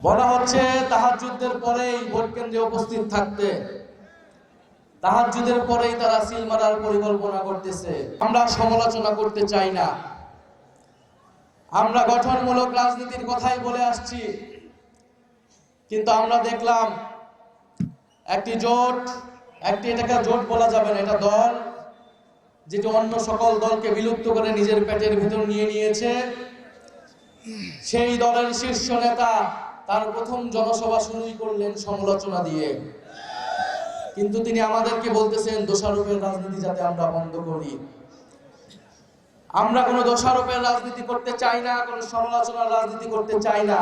বলা হচ্ছে তাহাজ্জুদের পরেই ভোট কেন্দ্রে উপস্থিত থাকতে, তাহাজ্জুদের পরেই তারা সিল মারার পরিকল্পনা করতেছে। আমরা সমালোচনা করতে চাই না, আমরা গঠনমূলক রাজনীতির কথাই বলে আসছি। কিন্তু আমরা দেখলাম একটি জোট, এটাকে জোট বলা যাবে না, এটা দল, যেটি অন্য সকল দলকে বিলুপ্ত করে নিজের পেটের ভিতর নিয়ে নিয়েছে। সেই দলের শীর্ষ নেতা তার প্রথম জনসভা শুরুই করলেন সমালোচনা দিয়ে। কিন্তু তিনি আমাদেরকে বলতেছেন দোষারোপের রাজনীতি যাতে আমরা বন্ধ করি। আমরা কোনো দোষারোপের রাজনীতি করতে চাই না, কোনো সমালোচনার রাজনীতি করতে চাই না।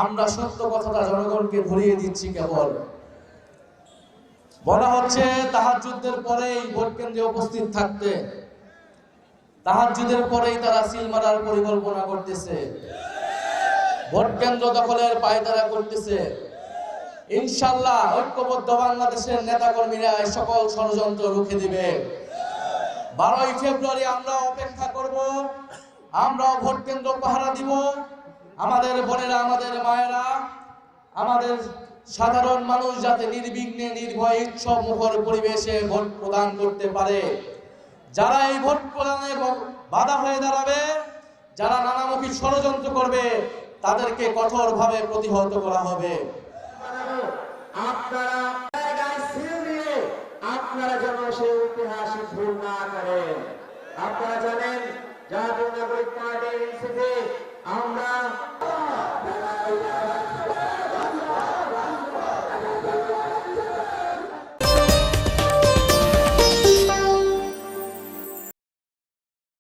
আমরা সত্য কথাটা জনগণকে ধরিয়ে দিচ্ছি। কেবল বলা হচ্ছে তাহাজ্জুদের পরেই ভোট কেন্দ্রে উপস্থিত থাকতে, তাহাজ্জুদের পরেই তারা সিল মারার পরিকল্পনা করতেছে, ভোট কেন্দ্র দখলের পায়তারা করতেছে। ইনশাআল্লাহ ঐক্যবদ্ধ বাংলাদেশের নেতাকর্মীরা এই সকল ষড়যন্ত্র রুখে দিবে। 12ই ফেব্রুয়ারি আমরা অপেক্ষা করব, আমরা ভোট কেন্দ্র পাহারা দিব। আমাদের বোনেরা, আমাদের মায়েরা, আমাদের সাধারণ মানুষ যাতে নির্বিঘ্নে নির্ভয়ে উৎসব মুখর পরিবেশে ভোট প্রদান করতে পারে। যারা এই ভোট প্রদানে বাধা হয়ে দাঁড়াবে, যারা নানামুখী ষড়যন্ত্র করবে, তাদেরকে কঠোরভাবে প্রতিহত করা হবে। আপনারা যেন সেই ঐতিহাসিক ভুল না করেন। আপনারা জানেন জাতীয় নাগরিক পার্টির আমরা